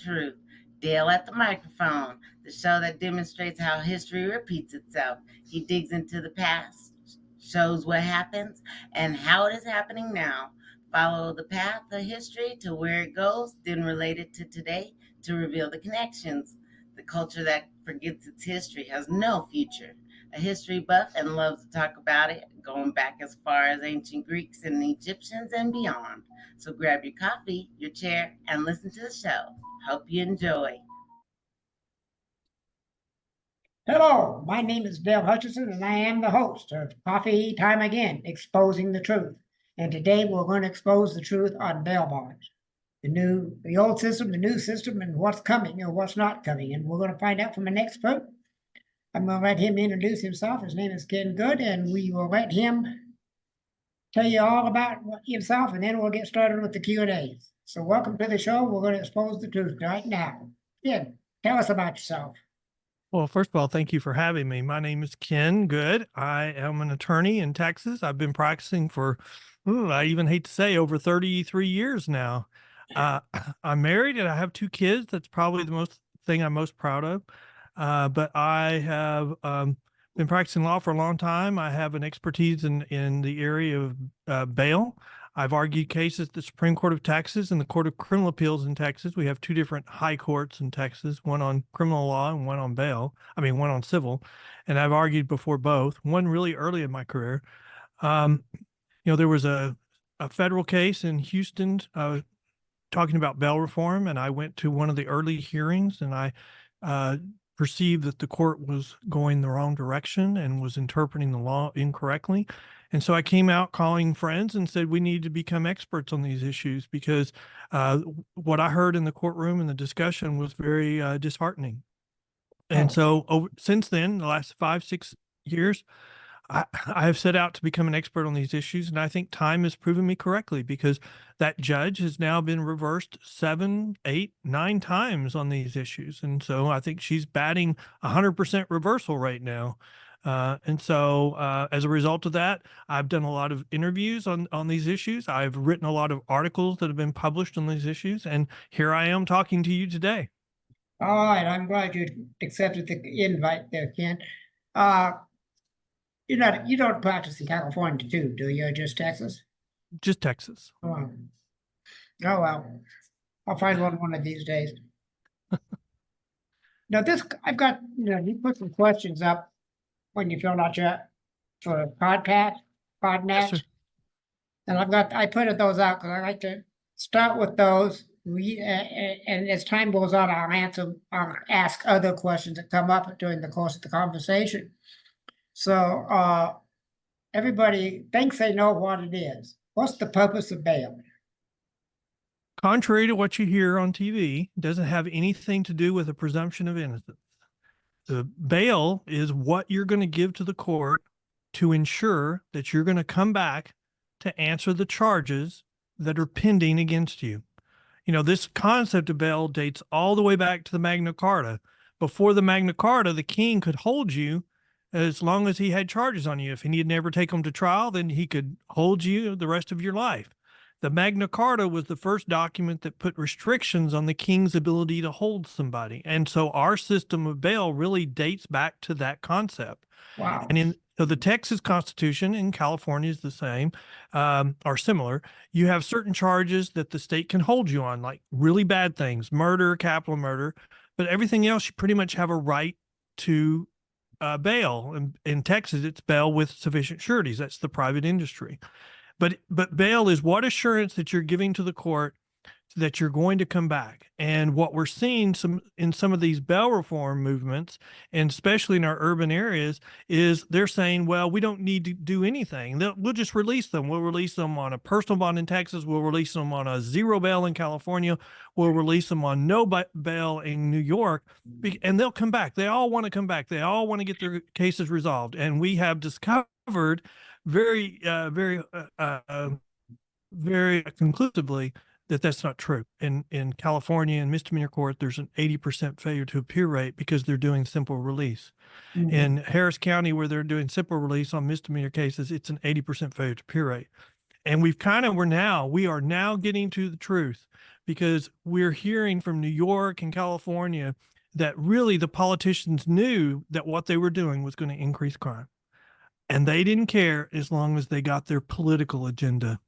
Truth. Dale at the microphone, the show that demonstrates how history repeats itself. He digs into the past, shows what happens, and how it is happening now. Follow the path of history to where it goes, then relate it to today to reveal the connections. The culture that forgets its history has no future. A history buff and loves to talk about it, going back as far as ancient Greeks and Egyptians and beyond. So grab your coffee, your chair, and listen to the show. Hope you enjoy. Hello, my name is Dale Hutchison, and I am the host of Coffee Time Again, Exposing the Truth. And today we're going to expose the truth on bail bonds. The old system, the new system, and what's coming or what's not coming. And we're going to find out from an expert. I'm going to let him introduce himself. His name is Ken Good, and we will let him tell you all about himself, and then we'll get started with the Q&As. So welcome to the show. We're going to expose the truth right now. Ken, tell us about yourself. Well, first of all, thank you for having me. My name is Ken Good. I am an attorney in Texas. I've been practicing for, I even hate to say, over 33 years now. I'm married and I have 2 kids. That's probably the thing I'm most proud of. But I have been practicing law for a long time. I have an expertise in the area of bail. I've argued cases at the Supreme Court of Texas and the Court of Criminal Appeals in Texas. We have 2 different high courts in Texas, one on criminal law and one on one on civil. And I've argued before both, one really early in my career. There was a federal case in Houston talking about bail reform, and I went to one of the early hearings, and I perceived that the court was going the wrong direction and was interpreting the law incorrectly. And so I came out calling friends and said, we need to become experts on these issues because what I heard in the courtroom and the discussion was very disheartening. And so since then, the last 5-6 years, I have set out to become an expert on these issues. And I think time has proven me correctly because that judge has now been reversed 7, 8, 9 times on these issues. And so I think she's batting 100% reversal right now. And so as a result of that, I've done a lot of interviews on these issues. I've written a lot of articles that have been published on these issues. And here I am talking to you today. All right. I'm glad you accepted the invite there, Ken. You don't practice in California too, do you? Or just Texas? Just Texas. Oh well. I'll find one of these days. Now I've got, you put some questions up when you filled out your PodNet. Yes, And I printed those out because I like to start with those. And as time goes on, I'll ask other questions that come up during the course of the conversation. So everybody thinks they know what it is. What's the purpose of bail? Contrary to what you hear on TV, it doesn't have anything to do with a presumption of innocence. The bail is what you're going to give to the court to ensure that you're going to come back to answer the charges that are pending against you. This concept of bail dates all the way back to the Magna Carta. Before the Magna Carta, the king could hold you as long as he had charges on you. If he never take them to trial, then he could hold you the rest of your life. The Magna Carta was the first document that put restrictions on the king's ability to hold somebody. And so our system of bail really dates back to that concept. Wow. And so the Texas Constitution in California is the same, or similar. You have certain charges that the state can hold you on, like really bad things, murder, capital murder, but everything else, you pretty much have a right to bail. In Texas, it's bail with sufficient sureties. That's the private industry. But bail is what assurance that you're giving to the court that you're going to come back. And what we're seeing in some of these bail reform movements, and especially in our urban areas, is they're saying, well, we don't need to do anything. We'll just release them. We'll release them on a personal bond in Texas. We'll release them on a zero bail in California. We'll release them on no bail in New York. And they'll come back. They all want to come back. They all want to get their cases resolved. And we have discovered very conclusively that that's not true. In California, in misdemeanor court, there's an 80% failure to appear rate because they're doing simple release. Mm-hmm. In Harris County, where they're doing simple release on misdemeanor cases, it's an 80% failure to appear rate. And we are now getting to the truth. because we're hearing from New York and California that really the politicians knew that what they were doing was going to increase crime. And they didn't care as long as they got their political agenda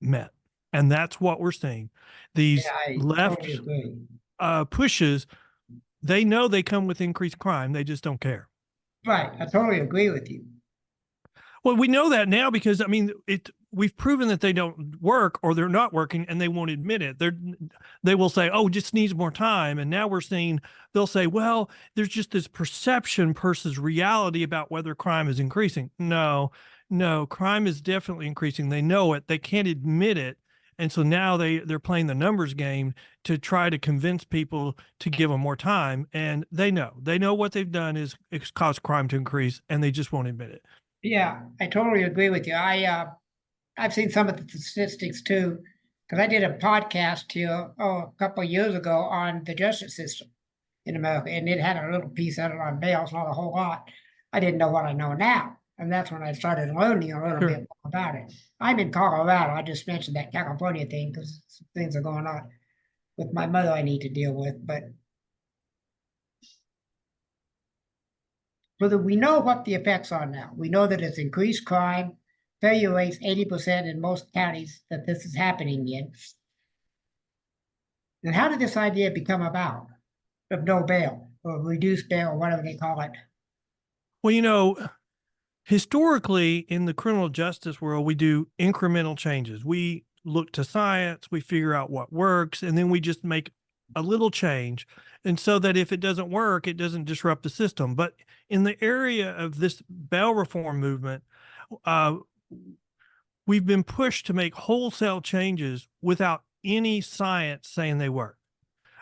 met. And that's what we're seeing. These I left totally agree. pushes, they know they come with increased crime. They just don't care. Right, I totally agree with you. Well, we know that now because I mean, we've proven that they don't work or they're not working, and they won't admit it. They will say, "Oh, it just needs more time." And now we're seeing they'll say, "Well, there's just this perception versus reality about whether crime is increasing." No, crime is definitely increasing. They know it. They can't admit it, and so now they're playing the numbers game to try to convince people to give them more time. And they know what they've done is it's caused crime to increase, and they just won't admit it. Yeah, I totally agree with you. I've seen some of the statistics too, because I did a podcast here a couple of years ago on the justice system in America, and it had a little piece on it on bails, not a whole lot. I didn't know what I know now, and that's when I started learning a little Sure. bit more about it. I'm in Colorado. I just mentioned that California thing because some things are going on with my mother I need to deal with, but so that we know what the effects are now. We know that it's increased crime, failure rates 80% in most counties that this is happening in. And how did this idea become about of no bail or reduced bail or whatever they call it? Well, historically in the criminal justice world, we do incremental changes. We look to science, we figure out what works, and then we just make a little change. And so that if it doesn't work, it doesn't disrupt the system. But in the area of this bail reform movement, we've been pushed to make wholesale changes without any science saying they work.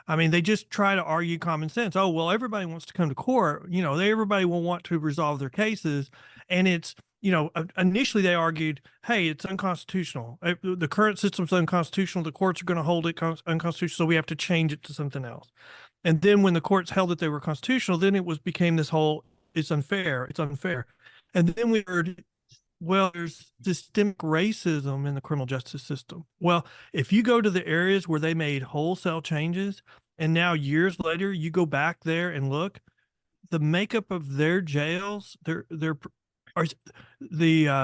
I mean, they just try to argue common sense. Oh, well, everybody wants to come to court. Everybody will want to resolve their cases. And it's, initially they argued, hey, it's unconstitutional. The current system's unconstitutional. The courts are going to hold it unconstitutional. So we have to change it to something else. And then when the courts held that they were constitutional, then it became this whole, it's unfair. And then we heard, well, there's systemic racism in the criminal justice system. Well, if you go to the areas where they made wholesale changes, and now years later, you go back there and look, the makeup of their jails, the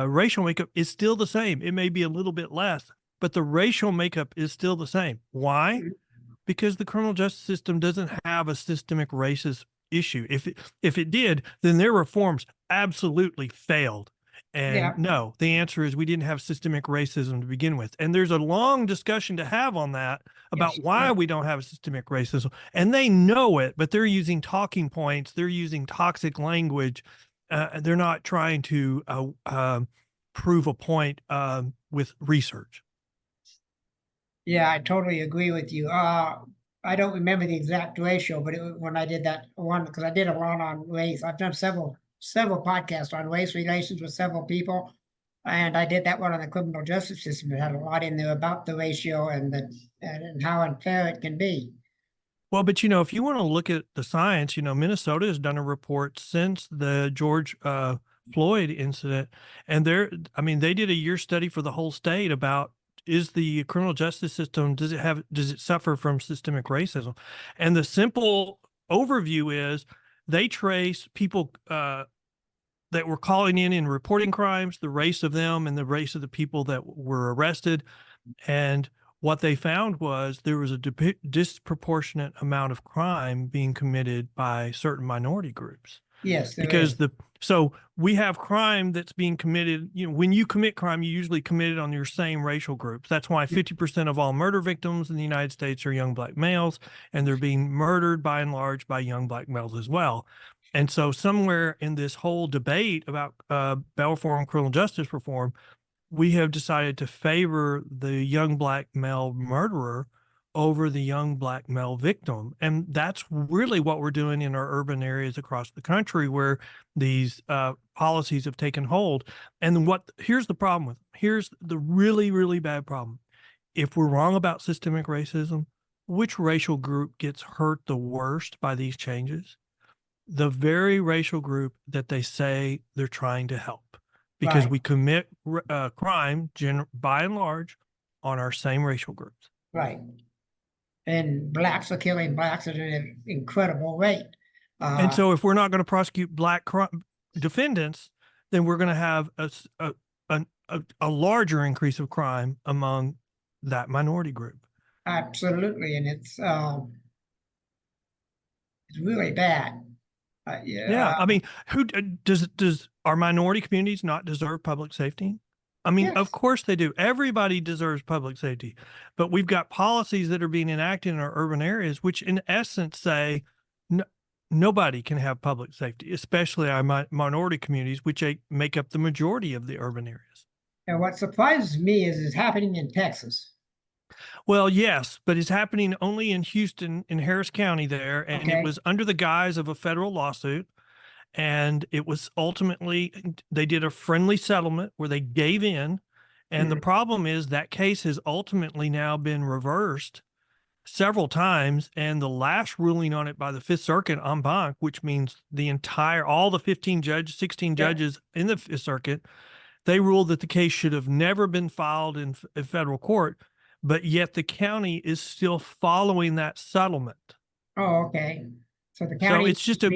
racial makeup is still the same. It may be a little bit less, but the racial makeup is still the same. Why? Because the criminal justice system doesn't have a systemic racist issue. If it did, then their reforms absolutely failed. And no, the answer is we didn't have systemic racism to begin with. And there's a long discussion to have on that about why we don't have systemic racism. And they know it, but they're using talking points. They're using toxic language. They're not trying to prove a point with research. Yeah, I totally agree with you. I don't remember the exact ratio, but when I did that one, because I did a lot on race, I've done several podcasts on race relations with several people. And I did that one on the criminal justice system. It had a lot in there about the ratio and how unfair it can be. Well, but if you want to look at the science, Minnesota has done a report since the George Floyd incident. And they did a year study for the whole state about, is the criminal justice system, does it suffer from systemic racism? And the simple overview is they trace people that were calling in and reporting crimes, the race of them and the race of the people that were arrested. And what they found was there was a disproportionate amount of crime being committed by certain minority groups. Yes, because so we have crime that's being committed. When you commit crime, you usually commit it on your same racial groups. That's why 50% of all murder victims in the United States are young Black males, and they're being murdered by and large by young Black males as well. And so somewhere in this whole debate about bail reform, criminal justice reform, we have decided to favor the young Black male murderer over the young Black male victim. And that's really what we're doing in our urban areas across the country where these policies have taken hold. And here's the problem here's the really, really bad problem. If we're wrong about systemic racism, which racial group gets hurt the worst by these changes? The very racial group that they say they're trying to help, because we commit crime by and large on our same racial groups. Right. and blacks are killing blacks at an incredible rate. And so if we're not going to prosecute black defendants, then we're going to have a larger increase of crime among that minority group. Absolutely, and it's really bad. Yeah, I mean, who does our minority communities not deserve public safety? I mean, of yes. course they do. Everybody deserves public safety, but we've got policies that are being enacted in our urban areas, which in essence say nobody can have public safety, especially our minority communities, which make up the majority of the urban areas. And what surprises me is it's happening in Texas. Well, yes, but it's happening only in Houston, in Harris County there, and it Okay. was under the guise of a federal lawsuit. And it was ultimately, they did a friendly settlement where they gave in. And the problem is that case has ultimately now been reversed several times. And the last ruling on it by the Fifth Circuit en banc, which means all the 16 judges in the Fifth Circuit, they ruled that the case should have never been filed in federal court, but yet the county is still following that settlement. Oh, okay. So the So county.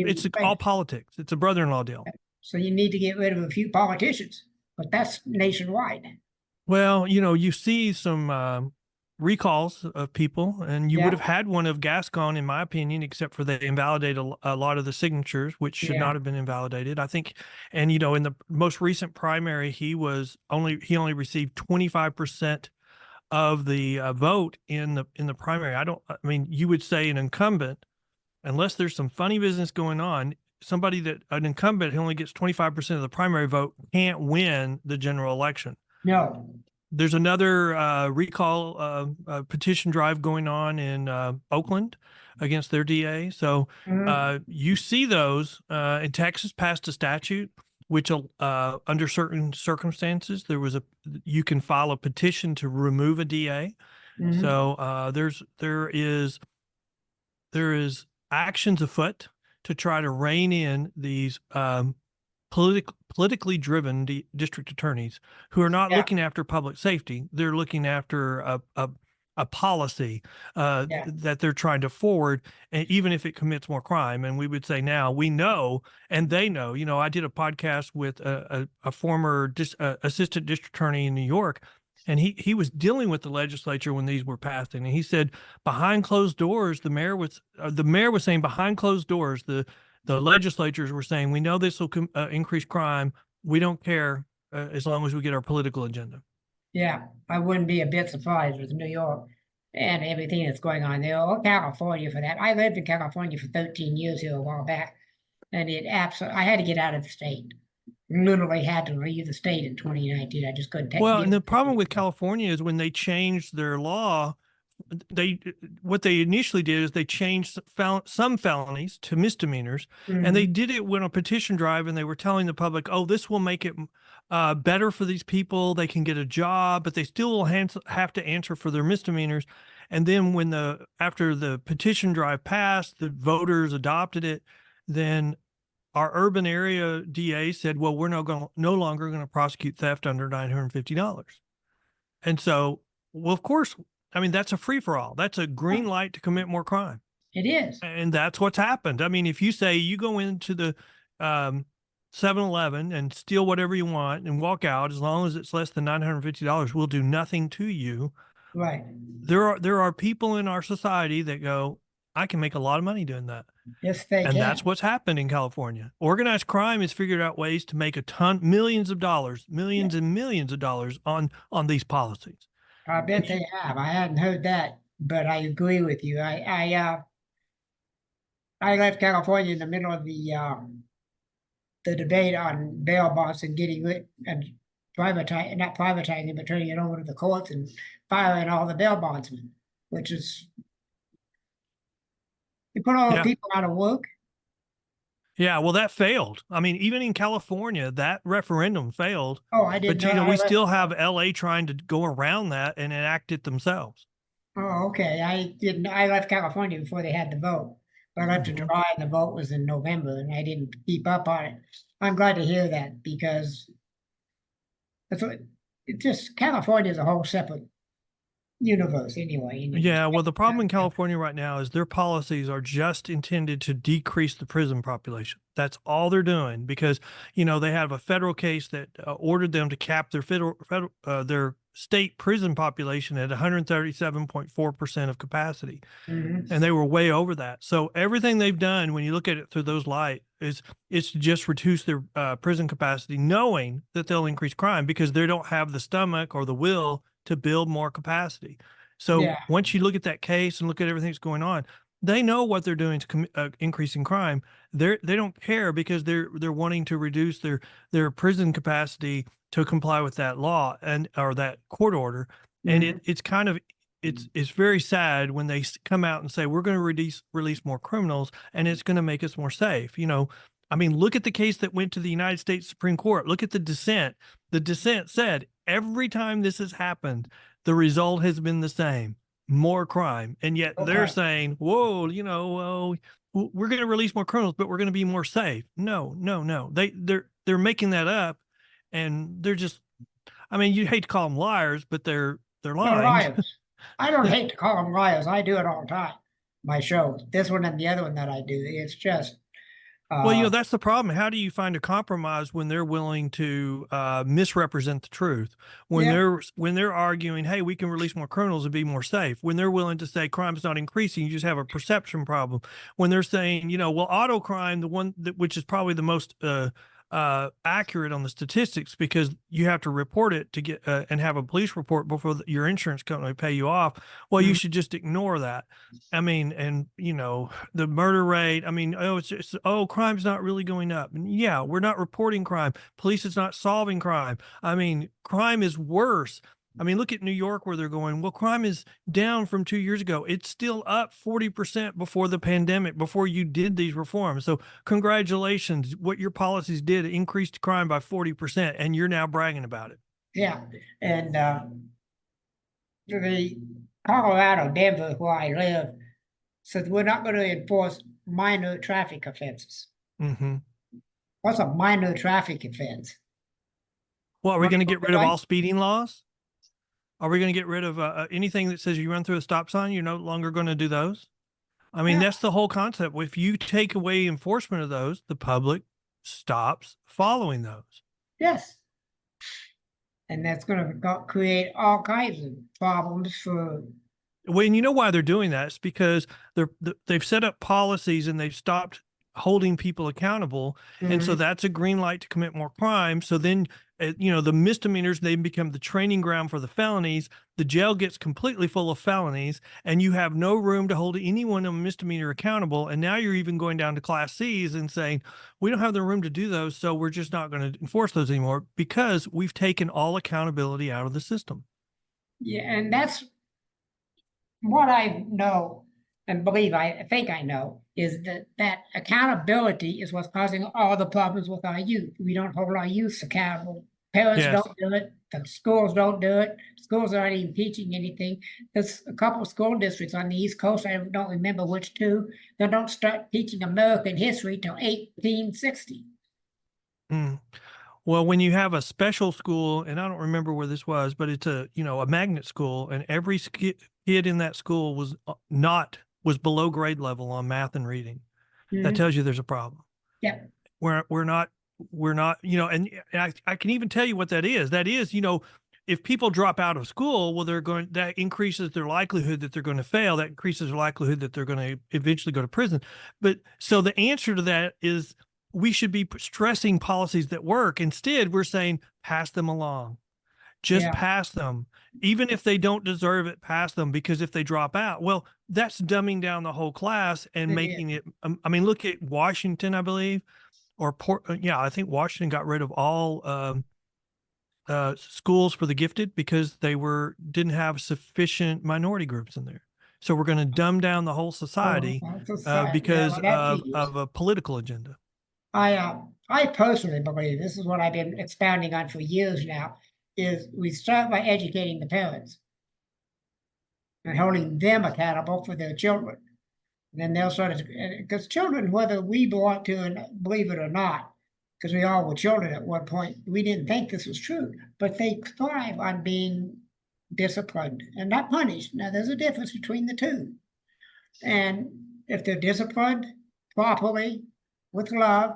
it's all politics. It's a brother-in-law deal. So you need to get rid of a few politicians, but that's nationwide. Well, you see some recalls of people, and you would have had one of Gascon, in my opinion, except for they invalidated a lot of the signatures, which should not have been invalidated, I think. And, in the most recent primary, he only received 25% of the vote in the primary. I mean, you would say an incumbent, unless there's some funny business going on, an incumbent who only gets 25% of the primary vote can't win the general election. No. There's another recall petition drive going on in Oakland against their DA. So you see those. And Texas passed a statute which under certain circumstances, you can file a petition to remove a DA. So there is actions afoot to try to rein in these politically driven district attorneys who are not looking after public safety. They're looking after a policy that they're trying to forward, and even if it commits more crime. And we would say now we know, and they know. I did a podcast with a former assistant district attorney in New York, and he was dealing with the legislature when these were passed, and he said behind closed doors, the mayor was saying behind closed doors, the legislatures were saying, we know this will increase crime. We don't care as long as we get our political agenda. Yeah, I wouldn't be a bit surprised with New York and everything that's going on there, or California for that. I lived in California for 13 years here a while back, and I had to get out of the state. Literally had to leave the state in 2019. I just couldn't take it. Well, and the problem with California is when they changed their law, what they initially did is they changed some felonies to misdemeanors, and they did it when a petition drive, and they were telling the public, oh, this will make it better for these people. They can get a job, but they still will have to answer for their misdemeanors. And then after the petition drive passed, the voters adopted it, then our urban area DA said, well, we're no longer going to prosecute theft under $950. And so, well, of course, I mean, that's a free-for-all. That's a green light to commit more crime. It is. And that's what's happened. I mean, if you say you go into the 7-Eleven and steal whatever you want and walk out, as long as it's less than $950, we'll do nothing to you. Right. There are people in our society that go, I can make a lot of money doing that. Yes, they can. And that's what's happened in California. Organized crime has figured out ways to make millions and millions of dollars on these policies. I bet they have. I hadn't heard that, but I agree with you. I left California in the middle of the debate on bail bonds and getting it and not privatizing, but turning it over to the courts and firing all the bail bondsmen, which is, you put all the people out of work. Yeah, well, that failed. I mean, even in California, that referendum failed. Oh, I didn't know. But we still have LA trying to go around that and enact it themselves. Oh, okay. I left California before they had the vote. I left in July and the vote was in November, and I didn't keep up on it. I'm glad to hear that, because California is a whole separate universe anyway. Yeah, well, the problem in California right now is their policies are just intended to decrease the prison population. That's all they're doing because, they have a federal case that ordered them to cap their state prison population at 137.4% of capacity. Mhm. And they were way over that. So everything they've done, when you look at it through those light, it's to just reduce their prison capacity, knowing that they'll increase crime because they don't have the stomach or the will to build more capacity. So Yeah. once you look at that case and look at everything that's going on, they know what they're doing to increasing crime. They don't care because they're wanting to reduce their prison capacity to comply with that law or that court order. And Mhm. it's kind of it's very sad when they come out and say we're going to release more criminals and it's going to make us more safe. I mean, look at the case that went to the United States Supreme Court. Look at the dissent. The dissent said every time this has happened, the result has been the same: more crime. And yet they're Okay. saying, "Whoa, well, we're going to release more criminals, but we're going to be more safe." No, no, no. They're making that up, and they're just. I mean, you hate to call them liars, but they're They're lying. liars. I don't hate to call them liars. I do it all the time. My show, this one and the other one that I do. It's just, Well, uh, that's the problem. How do you find a compromise when they're willing to misrepresent the truth? When yeah, they're arguing, "Hey, we can release more criminals and be more safe." When they're willing to say crime's not increasing, you just have a perception problem. When they're saying, well, auto crime, the one which is probably the most accurate on the statistics because you have to report it to get and have a police report before your insurance company pay you off. Well, you mhm. should just ignore that. I mean, and the murder rate. I mean, it's just crime's not really going up. And yeah, we're not reporting crime. Police is not solving crime. I mean, crime is worse. I mean, look at New York where they're going, well, crime is down from 2 years ago. It's still up 40% before the pandemic, before you did these reforms. So congratulations. What your policies did increased crime by 40%, and you're now bragging about it. Yeah. And the Colorado, Denver, where I live, said we're not going to enforce minor traffic offenses. Mm-hmm. What's a minor traffic offense? Well, are we going to get rid of Right? all speeding laws? Are we going to get rid of anything that says you run through a stop sign? You're no longer going to do those? I mean, Yeah. that's the whole concept. If you take away enforcement of those, the public stops following those. Yes. And that's going to create all kinds of problems for. Well, and you know why they're doing that? It's because they've set up policies and they've stopped holding people accountable. And so Mhm. that's a green light to commit more crime. So then, the misdemeanors, they become the training ground for the felonies. The jail gets completely full of felonies and you have no room to hold anyone on a misdemeanor accountable. And now you're even going down to class C's and saying, we don't have the room to do those. So we're just not going to enforce those anymore because we've taken all accountability out of the system. Yeah, and that's what I know and believe I think I know is that accountability is what's causing all the problems with our youth. We don't hold our youth accountable. Parents Yes. don't do it. The schools don't do it. Schools aren't even teaching anything. There's a couple of school districts on the East Coast, I don't remember which two, that don't start teaching American history till 1860. Mm. Well, when you have a special school, and I don't remember where this was, but it's a magnet school, and every kid in that school was below grade level on math and reading. That Mhm. tells you there's a problem. Yeah. We're not, and I can even tell you what that is. That is, if people drop out of school, well, that increases their likelihood that they're going to fail. That increases their likelihood that they're going to eventually go to prison. But so the answer to that is we should be stressing policies that work. Instead, we're saying pass them along. Just Yeah. pass them. Even if they don't deserve it, pass them, because if they drop out, well, that's dumbing down the whole class and It making it. I mean, look at Washington, I believe, or I think Washington got rid of all schools for the gifted because they didn't have sufficient minority groups in there. So we're going to dumb down the whole society because of a political agenda. I personally believe this is what I've been expounding on for years now, is we start by educating the parents and holding them accountable for their children. And then they'll start to, because children, whether we belong to and believe it or not, because we all were children at one point, we didn't think this was true, but they thrive on being disciplined and not punished. Now, there's a difference between the two. And if they're disciplined properly with love,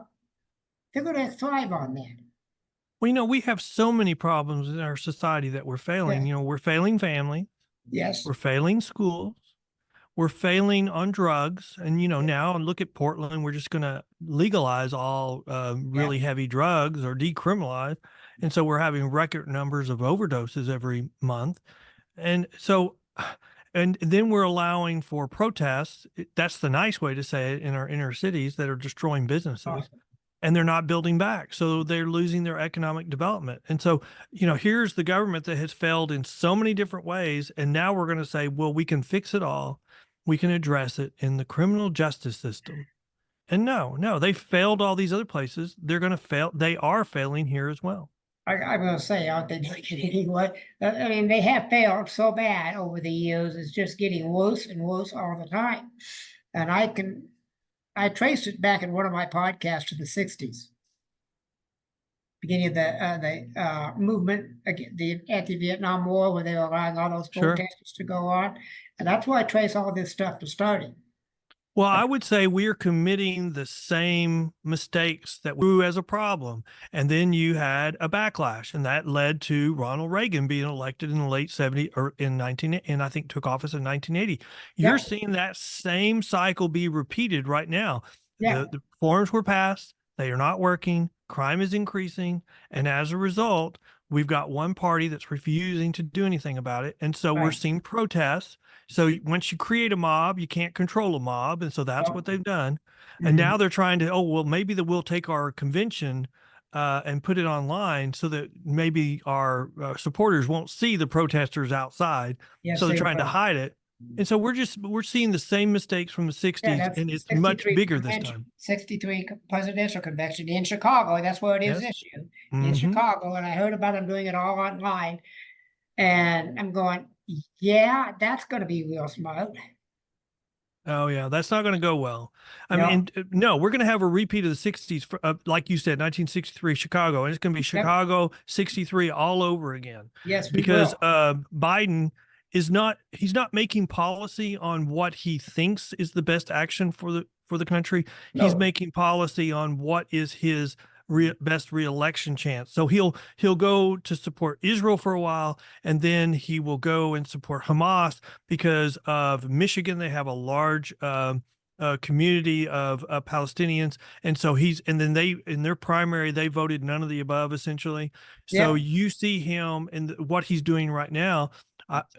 they're going to thrive on that. Well, we have so many problems in our society that we're failing. Yeah. We're failing family, Yes. we're failing schools, we're failing on drugs. And, now look at Portland, we're just going to legalize all really heavy drugs or decriminalize. And so we're having record numbers of overdoses every month. And so, and then we're allowing for protests. That's the nice way to say it, in our inner cities that are destroying businesses. Awesome. And they're not building back. So they're losing their economic development. And so, here's the government that has failed in so many different ways. And now we're going to say, well, we can fix it all. We can address it in the criminal justice system. And no, they failed all these other places. They're going to fail. They are failing here as well. I'm going to say, aren't they doing it anyway? I mean, they have failed so bad over the years. It's just getting worse and worse all the time. And I traced it back in one of my podcasts to the 60s, beginning of the movement, the anti-Vietnam War, where they were allowing all those protesters to go on. And that's why I trace all this stuff to starting. Well, I would say we're committing the same mistakes that we grew as a problem. And then you had a backlash, and that led to Ronald Reagan being elected in the late 70s or and I think took office in 1980. You're seeing that same cycle be repeated right now. Yeah. The reforms were passed. They are not working. Crime is increasing. And as a result, we've got one party that's refusing to do anything about it. And so we're seeing protests. So once you create a mob, you can't control a mob. And so that's what they've done. And now they're trying to, maybe we'll take our convention and put it online so that maybe our supporters won't see the protesters outside. Yes, so they're trying to hide it. And so we're seeing the same mistakes from the 60s, and it's much bigger this time. 63 presidential convention in Chicago. That's where it is this year, in Chicago. And I heard about them doing it all online. And I'm going, yeah, that's going to be real smart. Oh, yeah, that's not going to go well. I mean, no, we're going to have a repeat of the 60s, like you said, 1963 Chicago, and it's going to be Chicago 63 all over again. Yes, because Biden he's not making policy on what he thinks is the best action for the country. No. He's making policy on what is his best reelection chance. So he'll go to support Israel for a while, and then he will go and support Hamas because of Michigan. They have a large community of Palestinians, and so then they, in their primary, they voted none of the above essentially. So you see him and what he's doing right now.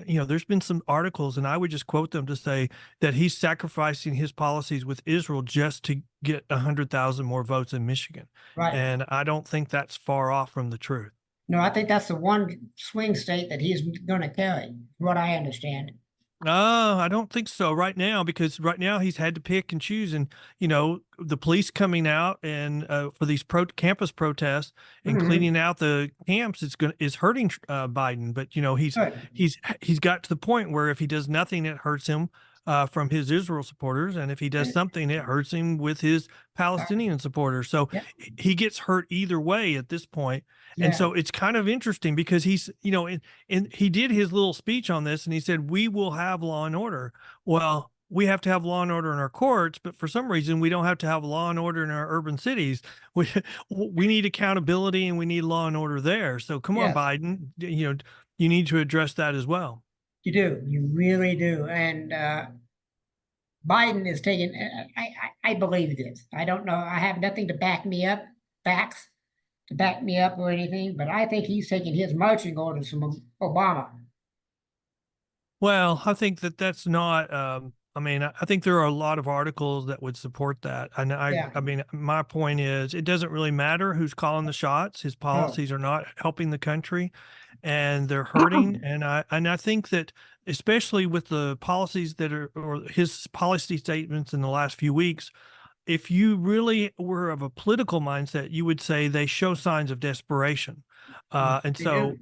There's been some articles, and I would just quote them to say that he's sacrificing his policies with Israel just to get 100,000 more votes in Michigan. Right. And I don't think that's far off from the truth. No, I think that's the one swing state that he's going to carry, from what I understand. I don't think so right now, because right now he's had to pick and choose, and the police coming out and for these campus protests and cleaning out the camps is hurting Biden. But he's got to the point where if he does nothing, it hurts him from his Israel supporters, and if he does something, it hurts him with his Palestinian supporters. So he gets hurt either way at this point. And so it's kind of interesting because he's, and he did his little speech on this, and he said, we will have law and order. Well, we have to have law and order in our courts, but for some reason we don't have to have law and order in our urban cities. We need accountability, and we need law and order there. So come on, Biden, you need to address that as well. You do. You really do. And Biden is taking, I believe this. I don't know. I have nothing to back me up, facts to back me up or anything, but I think he's taking his marching orders from Obama. Well, I think that's not, I think there are a lot of articles that would support that. And I mean, my point is, it doesn't really matter who's calling the shots. His policies are not helping the country, and they're hurting. And I think that, especially with the policies or his policy statements in the last few weeks, if you really were of a political mindset, you would say they show signs of desperation. And so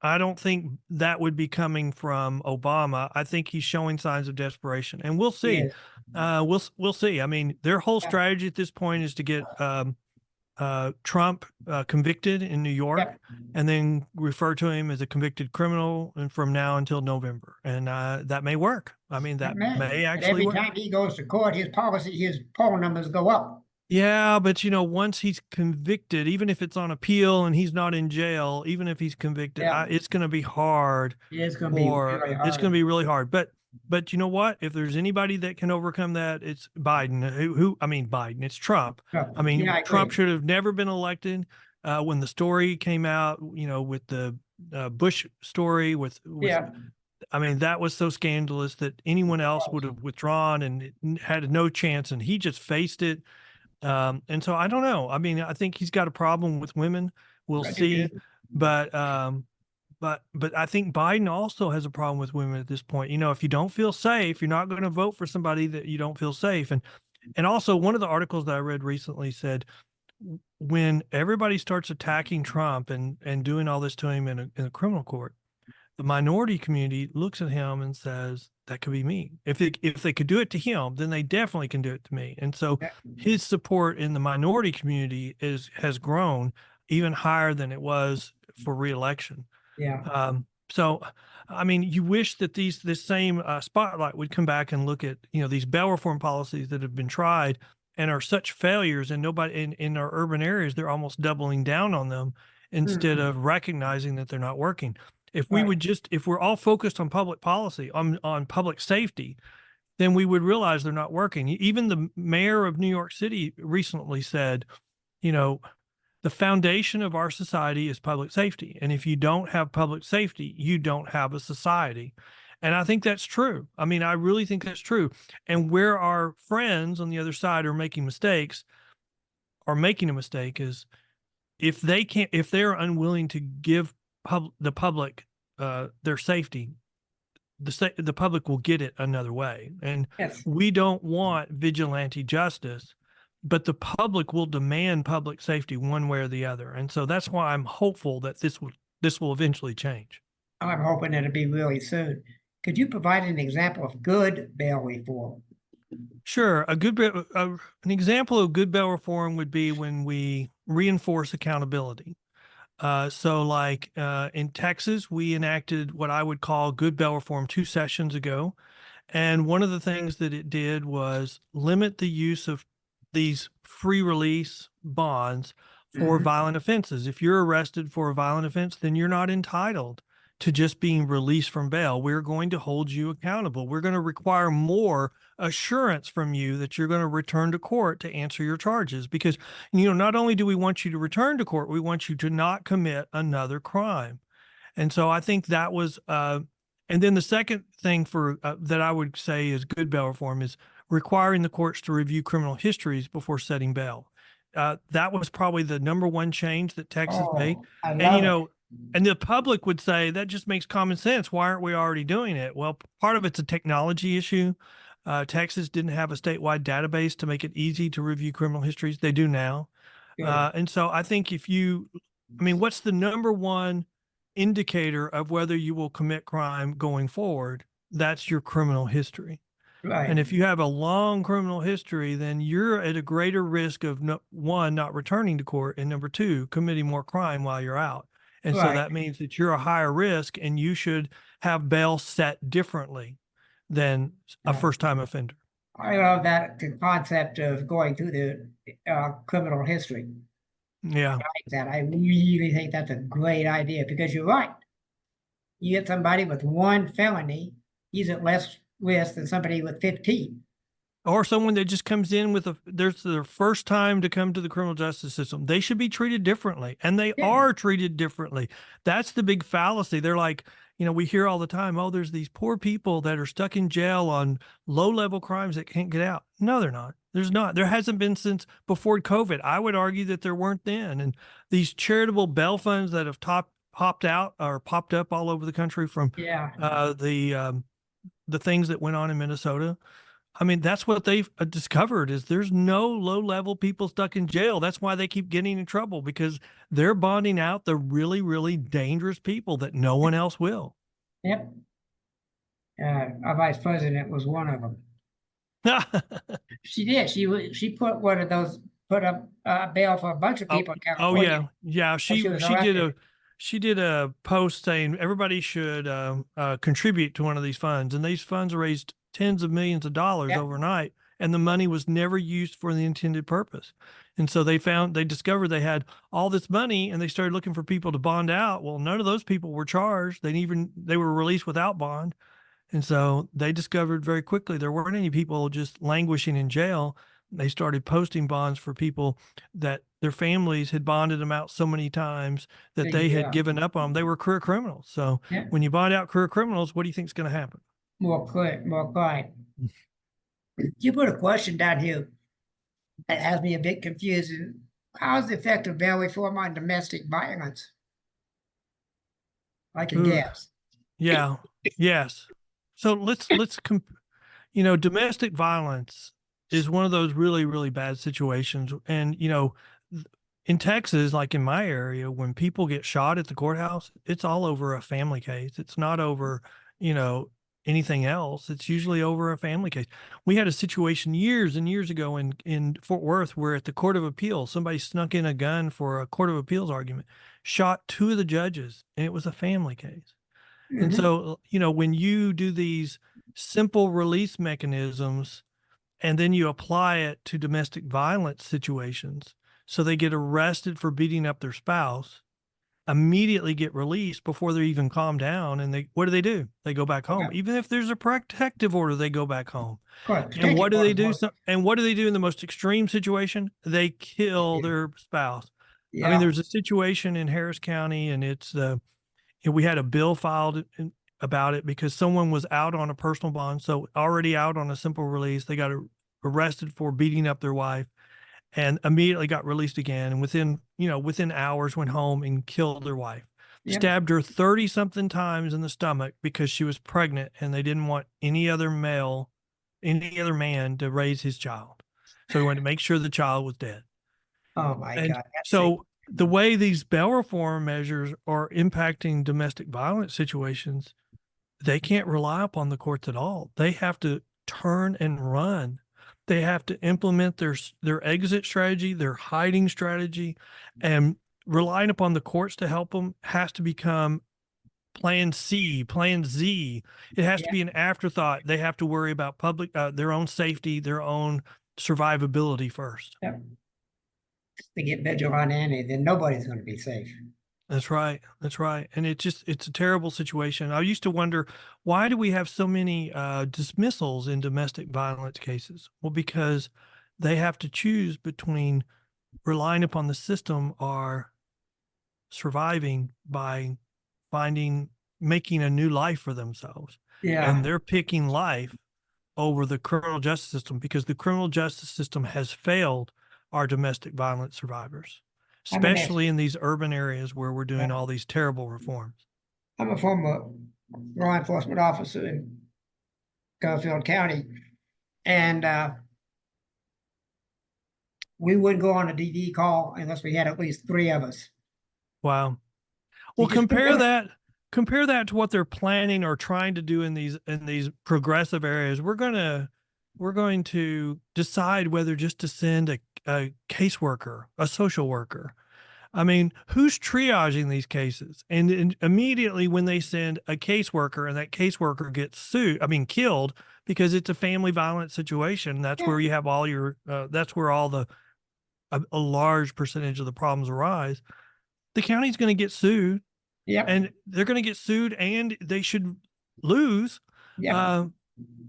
I don't think that would be coming from Obama. I think he's showing signs of desperation, and we'll see. We'll see. I mean, their whole strategy at this point is to get Trump convicted in New York, Yep. and then refer to him as a convicted criminal and from now until November. And that may work. I mean, that may And actually every work. time he goes to court, his poll numbers go up. Yeah, but once he's convicted, even if it's on appeal and he's not in jail, even if he's convicted, Yeah. it's going to be hard. It's going to be really It's going to hard. be really hard. But you know what? If there's anybody that can overcome that, it's Biden. I mean, Biden. It's Trump. I mean, Yeah, I Trump agree. should have never been elected. When the story came out, with the Bush story, Yeah. I mean, that was so scandalous that anyone else would have withdrawn and had no chance, and he just faced it. And so I don't know. I mean, I think he's got a problem with women. We'll I do see. too. But I think Biden also has a problem with women at this point. If you don't feel safe, you're not going to vote for somebody that you don't feel safe. And also one of the articles that I read recently said when everybody starts attacking Trump and doing all this to him in a criminal court, the minority community looks at him and says, that could be me. If they could do it to him, then they definitely can do it to me. And so Yeah. his support in the minority community has grown even higher than it was for reelection. Yeah. So, I mean, you wish that this same spotlight would come back and look at, these bail reform policies that have been tried and are such failures, and nobody in our urban areas, they're almost doubling down on them instead of recognizing that they're not working. If we Right. would if we're all focused on public policy, on public safety, then we would realize they're not working. Even the mayor of New York City recently said, the foundation of our society is public safety. And if you don't have public safety, you don't have a society. And I think that's true. I mean, I really think that's true. And where our friends on the other side are making mistakes, are making a mistake is if they're unwilling to give the public their safety, the public will get it another way. And Yes. we don't want vigilante justice, but the public will demand public safety one way or the other. And so that's why I'm hopeful that this will eventually change. I'm hoping it'll be really soon. Could you provide an example of good bail reform? Sure. An example of good bail reform would be when we reinforce accountability. So like in Texas, we enacted what I would call good bail reform 2 sessions ago. And one of the things that it did was limit the use of these free release bonds for Mhm. violent offenses. If you're arrested for a violent offense, then you're not entitled to just being released from bail. We're going to hold you accountable. We're going to require more assurance from you that you're going to return to court to answer your charges, because, not only do we want you to return to court, we want you to not commit another crime. And so I think that was, and then the second thing that I would say is good bail reform is requiring the courts to review criminal histories before setting bail. That was probably the number one change that Texas made. Oh, I And, love it. and the public would say that just makes common sense. Why aren't we already doing it? Well, part of it's a technology issue. Texas didn't have a statewide database to make it easy to review criminal histories. They do now. Good. And so I think what's the number one indicator of whether you will commit crime going forward? That's your criminal history. Right. And if you have a long criminal history, then you're at a greater risk of one, not returning to court, and number two, committing more crime while you're out. And so Right. that means that you're a higher risk, and you should have bail set differently than a Yeah. first-time offender. I love the concept of going through the criminal history. Yeah. I like that. I really think that's a great idea because you're right. You get somebody with one felony, he's at less risk than somebody with 15. Or someone that just comes in with there's their first time to come to the criminal justice system. They should be treated differently, and they Yeah. are treated differently. That's the big fallacy. They're like, we hear all the time, oh, there's these poor people that are stuck in jail on low-level crimes that can't get out. No, they're not. There's not. There hasn't been since before COVID. I would argue that there weren't then. And these charitable bail funds that have popped up all over the country from Yeah. the things that went on in Minnesota. I mean, that's what they've discovered is there's no low-level people stuck in jail. That's why they keep getting in trouble, because they're bonding out the really, really dangerous people that no one else will. Yep. Our vice president was one of them. She did. She put one of those put a bail for a bunch of Oh, people in oh California. yeah. she was She did a post saying everybody should contribute to one of these funds, and these funds raised tens of millions of dollars Yeah. overnight, and the money was never used for the intended purpose. And so they discovered they had all this money, and they started looking for people to bond out. Well, none of those people were charged. They were released without bond. And so they discovered very quickly there weren't any people just languishing in jail. They started posting bonds for people that their families had bonded them out so many times that they had Yeah. given up on them. They were career criminals. So Yeah. when you bond out career criminals, what do you think is going to happen? More quiet. You put a question down here that has me a bit confused. How is the effect of bail reform on domestic violence? Like in Ooh. deaths. Yeah. Yes. So domestic violence is one of those really, really bad situations. And, in Texas, like in my area, when people get shot at the courthouse, it's all over a family case. It's not over, anything else. It's usually over a family case. We had a situation years and years ago in Fort Worth where at the Court of Appeals, somebody snuck in a gun for a Court of Appeals argument, shot two of the judges, and it was a family case. And so, when you do these simple release mechanisms and then you apply it to domestic violence situations, so they get arrested for beating up their spouse, immediately get released before they're even calmed down. And what do? They go back home. Okay. Even if there's a protective order, they go back home. Correct. And what do they do? And what do they do in the most extreme situation? They kill their spouse. Yeah. I mean, there's a situation in Harris County, and we had a bill filed about it because someone was out on a personal bond, so already out on a simple release. They got arrested for beating up their wife and immediately got released again. And within hours went home and killed their wife. Yep. Stabbed her 30 something times in the stomach because she was pregnant and they didn't want any other man to raise his child. So he wanted to make sure the child was dead. Oh my God. So the way these bail reform measures are impacting domestic violence situations, they can't rely upon the courts at all. They have to turn and run. They have to implement their exit strategy, their hiding strategy, and relying upon the courts to help them has to become plan C, plan Z. It has to be an afterthought. They have to worry about their own safety, their own survivability first. Yep. To get vigilante, then nobody's going to be safe. That's right. That's right. And it's a terrible situation. I used to wonder, why do we have so many dismissals in domestic violence cases? Well, because they have to choose between relying upon the system or surviving by making a new life for themselves. Yeah. And they're picking life over the criminal justice system because the criminal justice system has failed our domestic violence survivors, especially in these urban areas where we're doing all these terrible reforms. I'm a former law enforcement officer in Garfield County, and we wouldn't go on a DV call unless we had at least 3 of us. Wow. Well, compare that to what they're planning or trying to do in these progressive areas. We're going to decide whether just to send a caseworker, a social worker. I mean, who's triaging these cases? And immediately when they send a caseworker and that caseworker gets killed because it's a family violence situation, that's where you have all that's where all a large percentage of the problems arise. The county's going to get sued. Yeah. And they're going to get sued and they should lose. Yeah.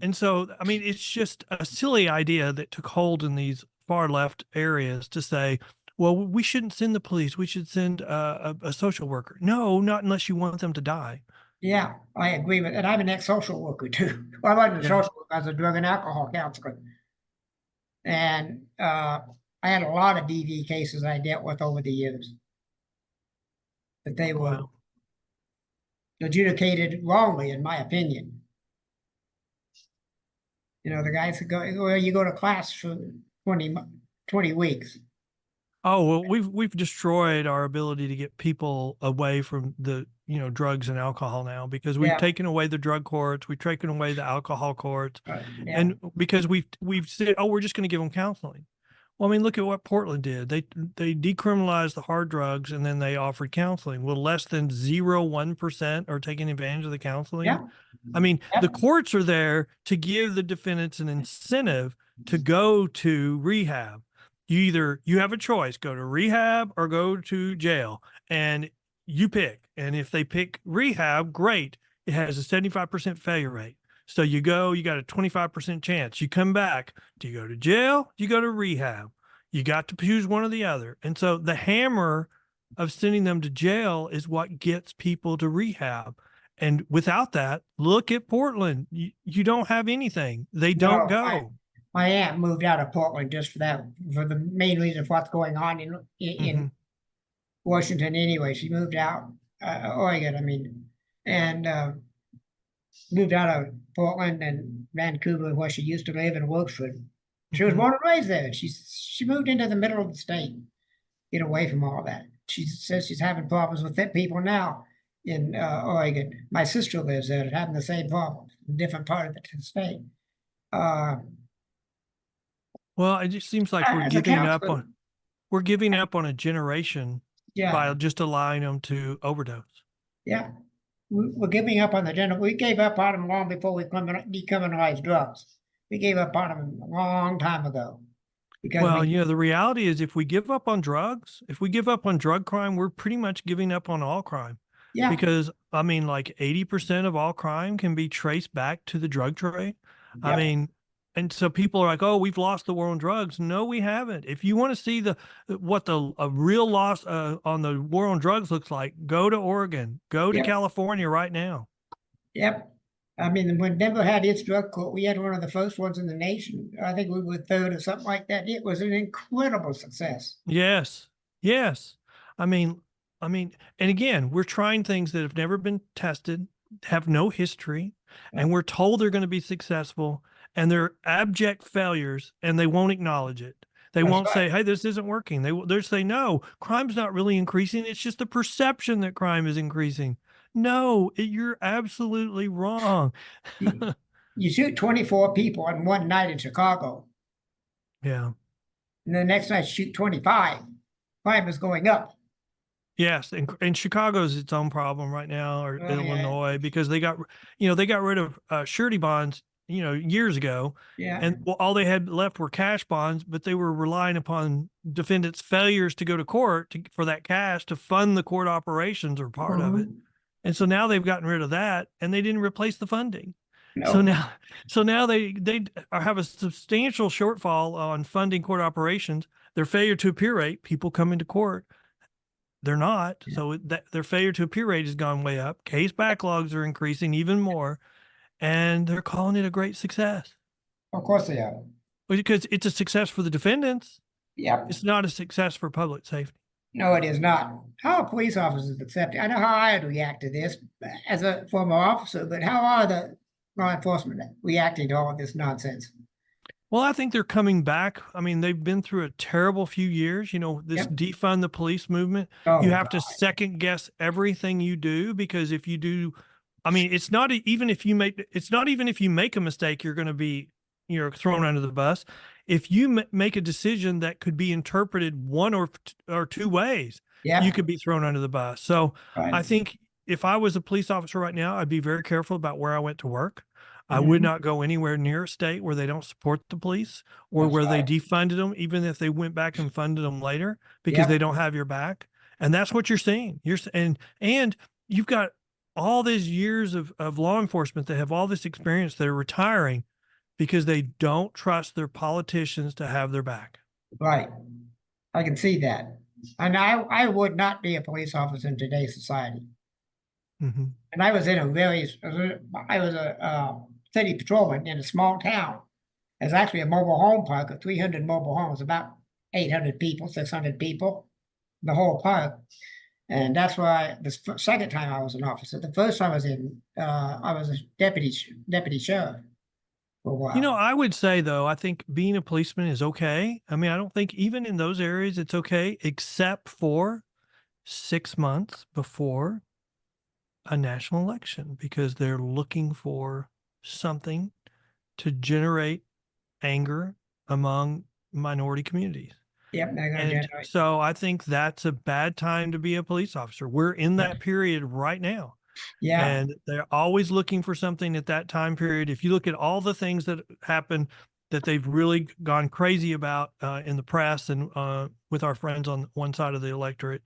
And so, I mean, it's just a silly idea that took hold in these far left areas to say, well, we shouldn't send the police. We should send a social worker. No, not unless you want them to die. Yeah, I agree with that. I'm an ex-social worker too. Well, I wasn't a social worker. I was a drug and alcohol counselor. And I had a lot of DV cases I dealt with over the years. But they were adjudicated wrongly, in my opinion. The guys who you go to class for 20 weeks. Oh, well, we've destroyed our ability to get people away from the, drugs and alcohol now because we've taken away the drug courts, we've taken away the alcohol courts, and because we've said, oh, we're just going to give them counseling. Well, I mean, look at what Portland did. They decriminalized the hard drugs and then they offered counseling. Well, less than 0.1% are taking advantage of the counseling. Yeah. I mean, the Yep. courts are there to give the defendants an incentive to go to rehab. You have a choice, go to rehab or go to jail, and you pick. And if they pick rehab, great. It has a 75% failure rate. So you go, you got a 25% chance. You come back. Do you go to jail? Do you go to rehab? You got to choose one or the other. And so the hammer of sending them to jail is what gets people to rehab. And without that, look at Portland. You don't have anything. They don't No, go. my aunt moved out of Portland just for that, for the main reason of what's going on in Washington anyway. She moved out, Oregon, I mean, and moved out of Portland and Vancouver, where she used to live in Wilkesford. She was Mhm. born and raised there. She moved into the middle of the state, get away from all that. She says she's having problems with people now in Oregon. My sister lives there, having the same problems, in a different part of the state. Uh, Well, it just seems like as a counselor, we're giving up on a generation yeah, by just allowing them to overdose. yeah. We're giving up on the general. We gave up on them long before we decriminalized drugs. We gave up on them a long time ago because Well, we, the reality is if we give up on drugs, if we give up on drug crime, we're pretty much giving up on all crime. yeah, Because I mean, like 80% of all crime can be traced back to the drug trade. I yeah, mean, and so people are like, "Oh, we've lost the war on drugs." No, we haven't. If you want to see what a real loss on the war on drugs looks like, go to Oregon, go to yep, California right now. yep. I mean, when Denver had its drug court, we had one of the first ones in the nation. I think we were third or something like that. It was an incredible success. Yes. Yes. I mean, and again, we're trying things that have never been tested, have no history, and we're told they're going to be successful, and they're abject failures, and they won't acknowledge it. They That's won't right. say, "Hey, this isn't working." They'll say, "No, crime's not really increasing. It's just the perception that crime is increasing." No, you're absolutely wrong. You, you shoot 24 people on one night in Chicago, Yeah. and the next night shoot 25. Crime is going up. Yes, and Chicago's its own problem right now, or Oh, yeah, Illinois, because they got rid of surety bonds, years ago, yeah, and all they had left were cash bonds, but they were relying upon defendants' failures to go to court for that cash to fund the court operations or part of it. mhm. And so now they've gotten rid of that, and they didn't replace the funding. So No, now, they have a substantial shortfall on funding court operations. Their failure to appear rate, people coming to court, they're not. yeah, So their failure to appear rate has gone way up. Case backlogs are increasing even more, and they're calling it a great success of course they are. because it's a success for the defendants. Yep. It's not a success for public safety. No, it is not. How are police officers accepting? I know how I'd react to this as a former officer, but how are the law enforcement reacting to all of this nonsense? Well, I think they're coming back. I mean, they've been through a terrible few years. This Yep. defund the police movement. Oh, You have to God. second guess everything you do because if you do, I mean, it's not even if you make a mistake, you're going to be, thrown under the bus. If you make a decision that could be interpreted one or two ways, Yep. you could be thrown under the bus. So Right. I think if I was a police officer right now, I'd be very careful about where I went to work. I would Mhm. not go anywhere near a state where they don't support the police or That's where they right. defunded them, even if they went back and funded them later because Yep. they don't have your back. And that's what you're seeing. And you've got all these years of law enforcement that have all this experience that are retiring because they don't trust their politicians to have their back. Right. I can see that. And I would not be a police officer in today's society. Hmm. And I was in I was a city patrolman in a small town. There's actually a mobile home park of 300 mobile homes, about 800 people, 600 people, the whole park. And that's why the second time I was an officer. The first time I was a deputy sheriff for a while. I would say though, I think being a policeman is okay. I mean, I don't think even in those areas it's okay, except for 6 months before a national election because they're looking for something to generate anger among minority communities. Yep, they're gonna And generate. so I think that's a bad time to be a police officer. We're in that period right now. Yeah, And they're always looking for something at that time period. If you look at all the things that happen that they've really gone crazy about in the press and with our friends on one side of the electorate,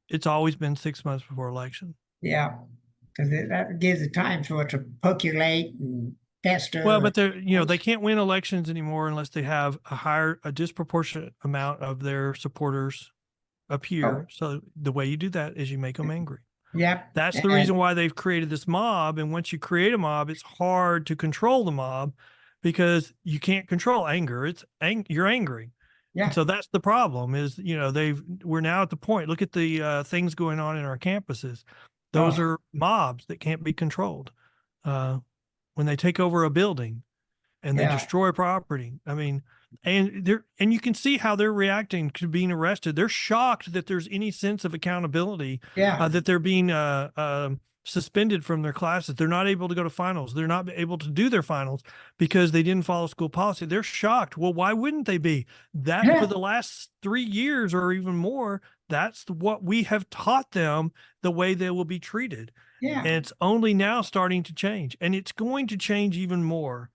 it's always been 6 months before election. yeah, because that gives it time for it to percolate and fester. Well, but they're, they can't win elections anymore unless they have a disproportionate amount of their supporters appear. Oh, So the way you do that is you make them angry. yep. That's the reason why they've created this mob. And once you create a mob, it's hard to control the mob because you can't control anger. You're angry. Yeah, And so that's the problem is, we're now at the point, look at the things going on in our campuses. Those oh, are mobs that can't be controlled. When they take over a building and they yeah, destroy property. I mean, and you can see how they're reacting to being arrested. They're shocked that there's any sense of accountability, yeah, that they're being suspended from their classes. They're not able to go to finals. They're not able to do their finals because they didn't follow school policy. They're shocked. Well, why wouldn't they be? That yeah, for the last 3 years or even more, that's what we have taught them, the way they will be treated. yeah. And it's only now starting to change. And it's going to change even more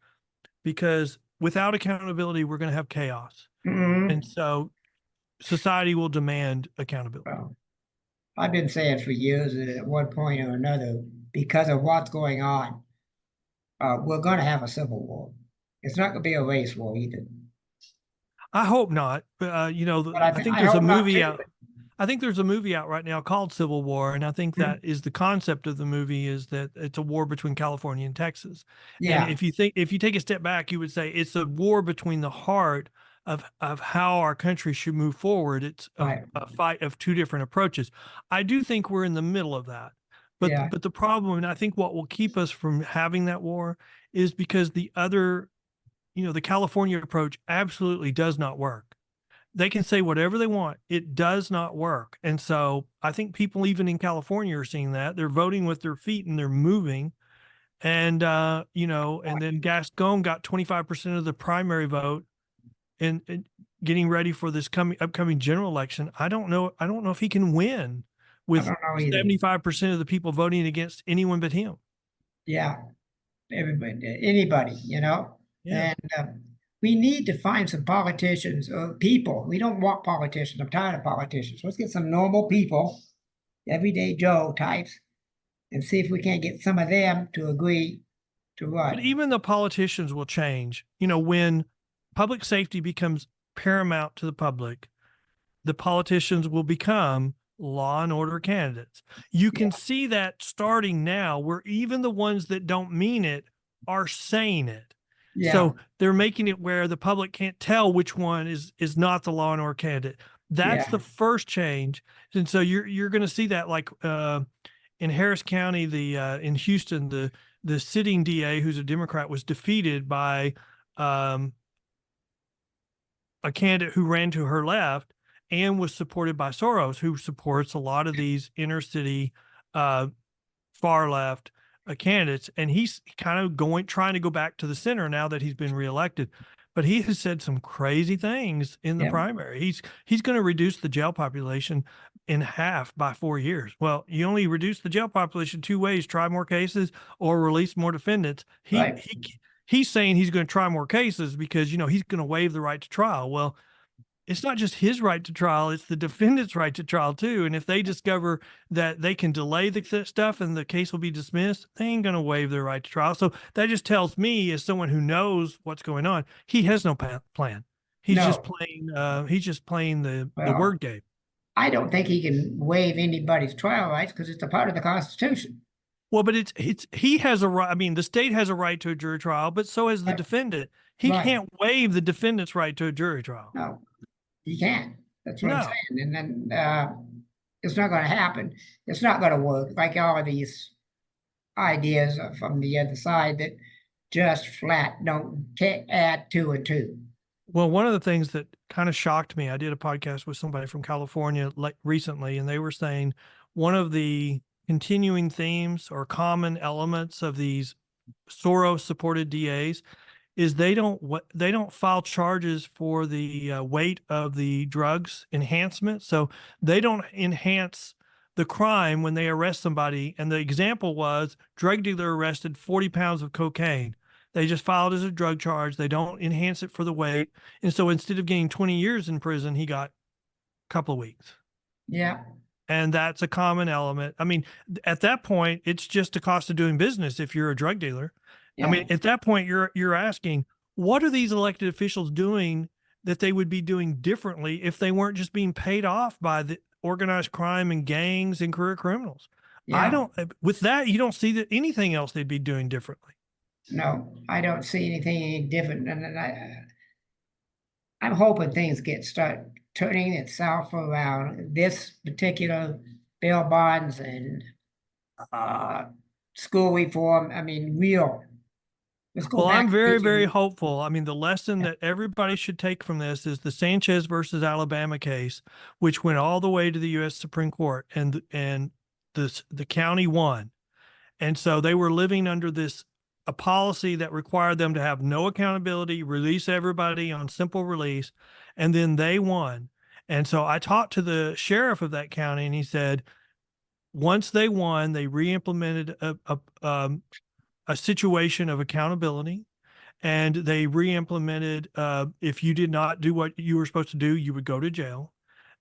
because without accountability, we're going to have chaos. Mhm. And so society will demand accountability. Well, I've been saying for years that at one point or another, because of what's going on, we're going to have a civil war. It's not going to be a race war either. I hope not. But I think I there's a hope not movie too. out. I think there's a movie out right now called Civil War, and I think Mhm. that is the concept of the movie is that it's a war between California and Texas. And Yeah, if you take a step back, you would say it's a war between the heart of how our country should move forward. It's right. a fight of two different approaches. I do think we're in the middle of that. Yeah, But the problem, and I think what will keep us from having that war is because the other, the California approach absolutely does not work. They can say whatever they want. It does not work. And so I think people even in California are seeing that. They're voting with their feet and they're moving. And and then Gascon got 25% of the primary vote and getting ready for this upcoming general election. I don't know if he can win I with don't know either. 75% of the people voting against anyone but him. Yeah, everybody, anybody, Yeah. and we need to find some politicians or people. We don't want politicians. I'm tired of politicians. Let's get some normal people, everyday Joe types, and see if we can't get some of them to agree to what. But even the politicians will change. When public safety becomes paramount to the public, the politicians will become law and order candidates. You can see that starting now, where even the ones that don't mean it are saying it. Yeah, So they're making it where the public can't tell which one is not the law and order candidate. That's yeah, the first change. And so you're going to see that like in Harris County, in Houston, the sitting DA, who's a Democrat, was defeated by a candidate who ran to her left and was supported by Soros, who supports a lot of these inner city far left candidates. And he's kind of trying to go back to the center now that he's been reelected. But he has said some crazy things in the yeah, primary. He's going to reduce the jail population in half by 4 years. Well, you only reduce the jail population two ways: try more cases or release more defendants. right. He's saying he's going to try more cases because he's going to waive the right to trial. Well, it's not just his right to trial, it's the defendant's right to trial too. And if they discover that they can delay the stuff and the case will be dismissed, they ain't going to waive their right to trial. So that just tells me, as someone who knows what's going on, he has no plan. He's just No, playing the well, word game. I don't think he can waive anybody's trial rights because it's a part of the Constitution. Well, but he has a right. I mean, the state has a right to a jury trial, but so has the Right. defendant. He Right. can't waive the defendant's right to a jury trial. No, he can't. That's what I'm No. saying. And then it's not going to happen. It's not going to work. Like all of these ideas from the other side that just flat don't add two and two. Well, one of the things that kind of shocked me, I did a podcast with somebody from California recently, and they were saying one of the continuing themes or common elements of these Soros supported DAs is they don't file charges for the weight of the drugs enhancement. So they don't enhance the crime when they arrest somebody. And the example was drug dealer arrested 40 pounds of cocaine. They just filed as a drug charge. They don't enhance it for the weight. And so instead of getting 20 years in prison, he got a couple of weeks. Yeah, And that's a common element. I mean, at that point, it's just a cost of doing business if you're a drug dealer. I yeah, mean, at that point, you're asking, what are these elected officials doing that they would be doing differently if they weren't just being paid off by the organized crime and gangs and career criminals? I yeah. don't, with that, you don't see that anything else they'd be doing differently. No, I don't see anything any different. And I'm hoping things start turning itself around. This particular bail bonds and uh, school reform. I mean, real. Let's go Well, back I'm to very, teaching. very hopeful. I mean, the lesson Yeah. that everybody should take from this is the Sanchez versus Alabama case, which went all the way to the U.S. Supreme Court, and the county won. And so they were living under a policy that required them to have no accountability, release everybody on simple release, and then they won. And so I talked to the sheriff of that county, and he said once they won, they re-implemented a situation of accountability, and they re-implemented if you did not do what you were supposed to do, you would go to jail.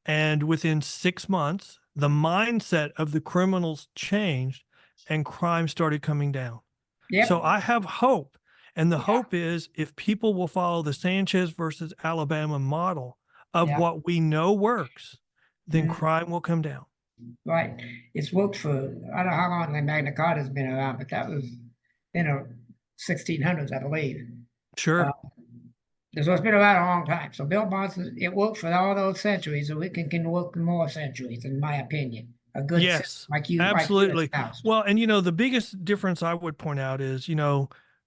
And within 6 months, the mindset of the criminals changed and crime started coming down. Yep. So I have hope. And the Yeah. hope is if people will follow the Sanchez versus Alabama model of Yeah. what we know works, then Mhm. crime will come down. Right. It's worked for, I don't know how long the Magna Carta's been around, but that was in the 1600s, I believe. Sure. So it's been around a long time. So bail bonds, it worked for all those centuries, and it can work for more centuries, in my opinion. A good Yes, system, like you absolutely. espoused. Well, and the biggest difference I would point out is,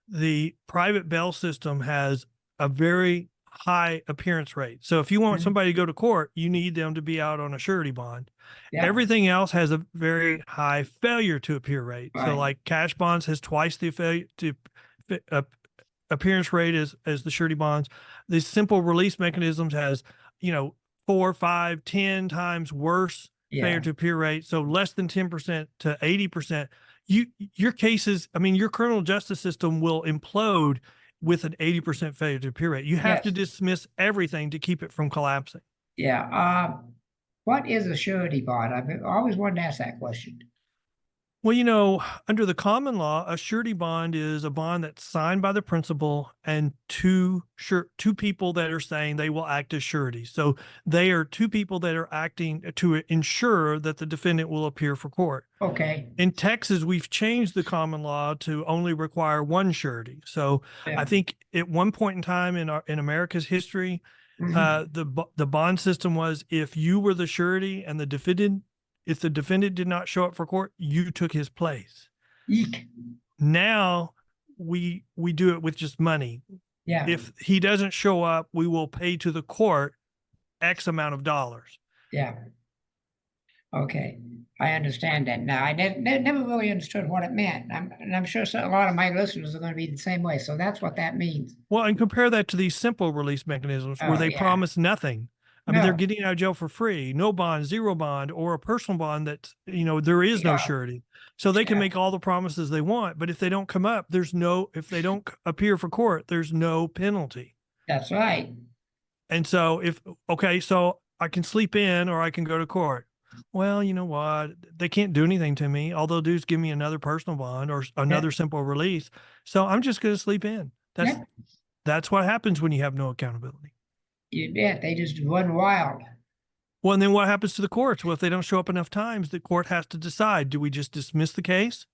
the private bail system has a very high appearance rate. So if you want Mhm. somebody to go to court, you need them to be out on a surety bond. Yeah, Everything else has a very high failure to appear rate. So right. like cash bonds has twice the failure to appearance rate as the surety bonds. These simple release mechanisms has, 4, 5, 10 times worse failure Yeah, to appear rate. So less than 10% to 80%. Your cases, I mean, your criminal justice system will implode with an 80% failure to appear rate. You have to yes, dismiss everything to keep it from collapsing. yeah. What is a surety bond? I've always wanted to ask that question. Well, under the common law, a surety bond is a bond that's signed by the principal and two people that are saying they will act as sureties. So they are two people that are acting to ensure that the defendant will appear for court. Okay, In Texas, we've changed the common law to only require one surety. So yeah. I think at one point in time in America's history, Mhm. the bond system was if you were the surety and if the defendant did not show up for court, you took his place. Eek. Now we do it with just money. Yeah, If he doesn't show up, we will pay to the court X amount of dollars. yeah. Okay, I understand that now. I never really understood what it meant. I'm sure a lot of my listeners are going to be the same way. So that's what that means. Well, and compare that to these simple release mechanisms where Oh, they yeah. promise nothing. I mean, they're No, getting out of jail for free, no bond, zero bond, or a personal bond that, there is no Yeah. surety. So they can Yeah. make all the promises they want, but if they don't come up, if they don't appear for court, there's no penalty. that's right. And so so I can sleep in or I can go to court. Well, you know what? They can't do anything to me. All they'll do is give me another personal bond or another simple release. So I'm just going to sleep in. Yeah. That's what happens when you have no accountability. You bet. They just run wild. Well, and then what happens to the courts? Well, if they don't show up enough times, the court has to decide, do we just dismiss the case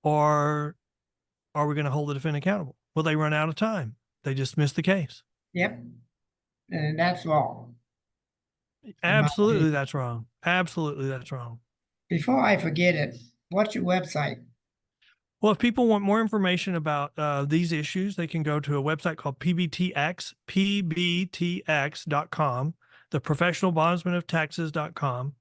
or are we going to hold the defendant accountable? Well, they run out of time. They dismiss the case. Yep. And that's wrong. Absolutely, opinion. that's wrong. Absolutely, that's wrong. Before I forget it, what's your website? Well, if people want more information about these issues, they can go to a website called pbtx.com, the Professional Bondsman of Texas.com.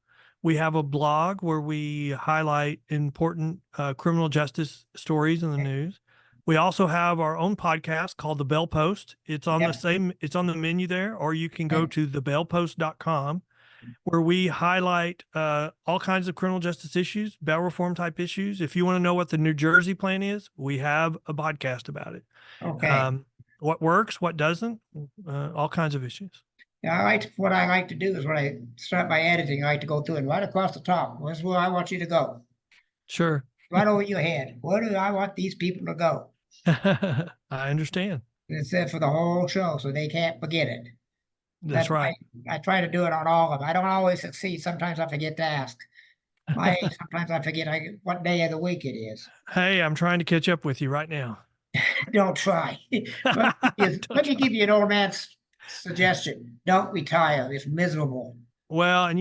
We have a blog where we highlight important criminal justice stories in the news. We also have our own podcast called The Bell Post. It's on Yeah. it's on the menu there, or you can go Right. to thebellpost.com, where we highlight all kinds of criminal justice issues, bail reform type issues. If you want to know what the New Jersey plan is, we have a podcast about it. Okay. What works, what doesn't, all kinds of issues. Yeah, what I like to do is when I start my editing, I like to go through and right across the top. Where's where I want you to go? Sure. Right over your head. Where do I want these people to go? I understand. It's there for the whole show, so they can't forget it. That's right. I try to do it on all of them. I don't always succeed. Sometimes I forget to ask. Sometimes I forget what day of the week it is. Hey, I'm trying to catch up with you right now. Don't try. Let me give you an old man's suggestion. Don't retire. It's miserable. Well, and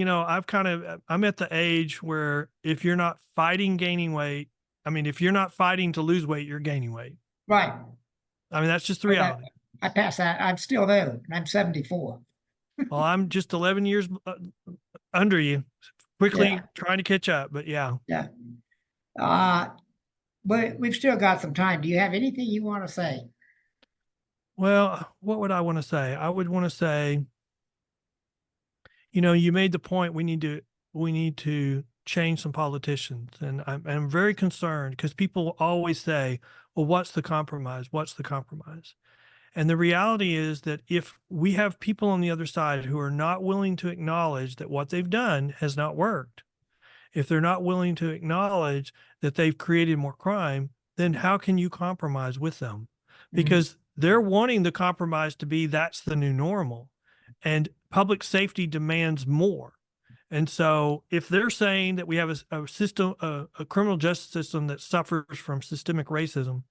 I'm at the age where if you're not fighting gaining weight, if you're not fighting to lose weight, you're gaining weight. Right. That's just the reality. I pass that. I'm still there. And I'm 74. Well, I'm just 11 years under you, quickly trying to catch up, but yeah. Yeah. But we've still got some time. Do you have anything you want to say? Well, what would I want to say? I would want to say, you made the point we need to change some politicians. And I'm very concerned because people always say, well, what's the compromise? What's the compromise? And the reality is that if we have people on the other side who are not willing to acknowledge that what they've done has not worked, if they're not willing to acknowledge that they've created more crime, then how can you compromise with them? Because they're wanting the compromise to be that's the new normal. And public safety demands more. And so if they're saying that we have a system, a criminal justice system that suffers from systemic racism,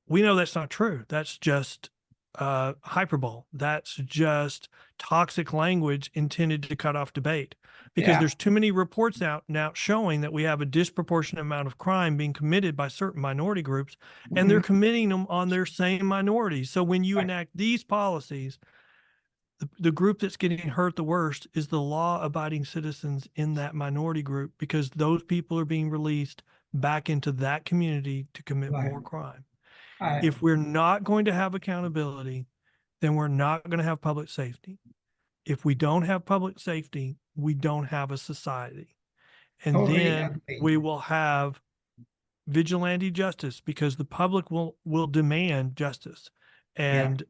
we know that's not true. That's just hyperbole. That's just toxic language intended to cut off debate, because there's too many reports out now showing that we have a disproportionate amount of crime being committed by certain minority groups, and they're committing them on their same minorities. So when you enact these policies, the group that's getting hurt the worst is the law-abiding citizens in that minority group, because those people are being released back into that community to commit more crime. If we're not going to have accountability, then we're not going to have public safety. If we don't have public safety, we don't have a society. And then we will have vigilante justice, because the public will demand justice. And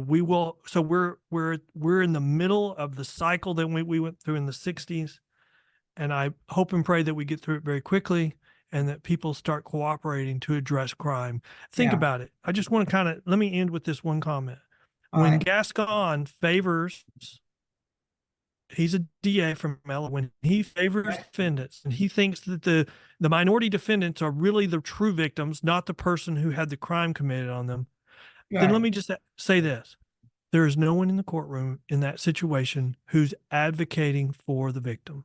we will. So we're in the middle of the cycle that we went through in the 60s. And I hope and pray that we get through it very quickly, and that people start cooperating to address crime. Think about it. I just want to let me end with this one comment. When Gascon favors, he's a DA from Melo, when he favors defendants and he thinks that the minority defendants are really the true victims, not the person who had the crime committed on them, then let me just say this. There is no one in the courtroom in that situation who's advocating for the victim.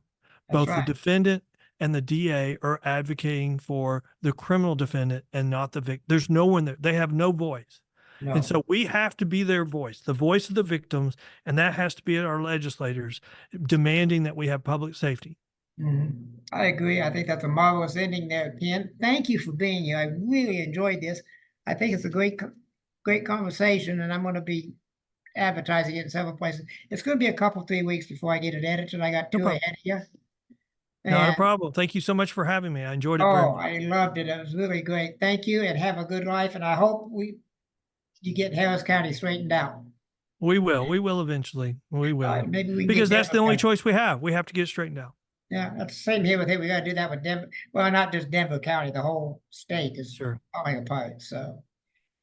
Both the defendant and the DA are advocating for the criminal defendant and not the victim. There's no one there. They have no voice. No. And so we have to be their voice, the voice of the victims, and that has to be our legislators demanding that we have public safety. I agree. I think that's a marvelous ending there, Ken. Thank you for being here. I really enjoyed this. I think it's a great conversation, and I'm going to be advertising it in several places. It's going to be a couple, 3 weeks before I get it edited. I got two ahead of you. Not a problem. Thank you so much for having me. I enjoyed it very much. I loved it. It was really great. Thank you, and have a good life. And I hope you get Harris County straightened out. We will. We will eventually. We will. Maybe we because that's the only choice we have. We have to get it straightened out. Yeah, that's the same here with him. We got to do that with Denver. Well, not just Denver County. The whole state is falling apart. So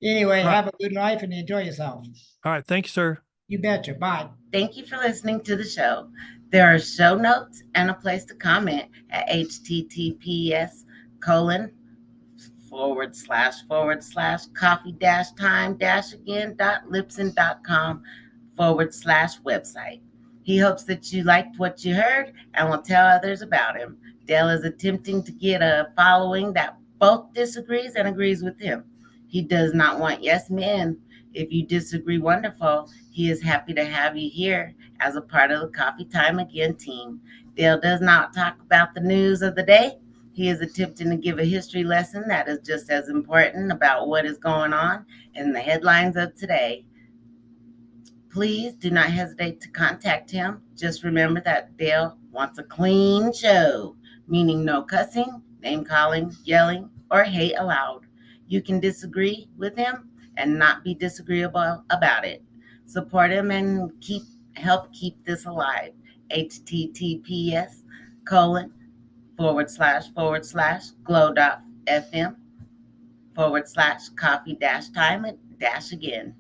anyway, have a good life and enjoy yourself. All right. Thank you, sir. You betcha. Bye. Thank you for listening to the show. There are show notes and a place to comment at https://coffee-time-again.libsyn.com/website. He hopes that you liked what you heard and will tell others about him. Dale is attempting to get a following that both disagrees and agrees with him. He does not want yes men. If you disagree, wonderful. He is happy to have you here as a part of the Coffee Time Again team. Dale does not talk about the news of the day. He is attempting to give a history lesson that is just as important about what is going on in the headlines of today. Please do not hesitate to contact him. Just remember that Dale wants a clean show, meaning no cussing, name calling, yelling, or hate allowed. You can disagree with him and not be disagreeable about it. Support him and help keep this alive. https://glow.fm/coffee-time-again.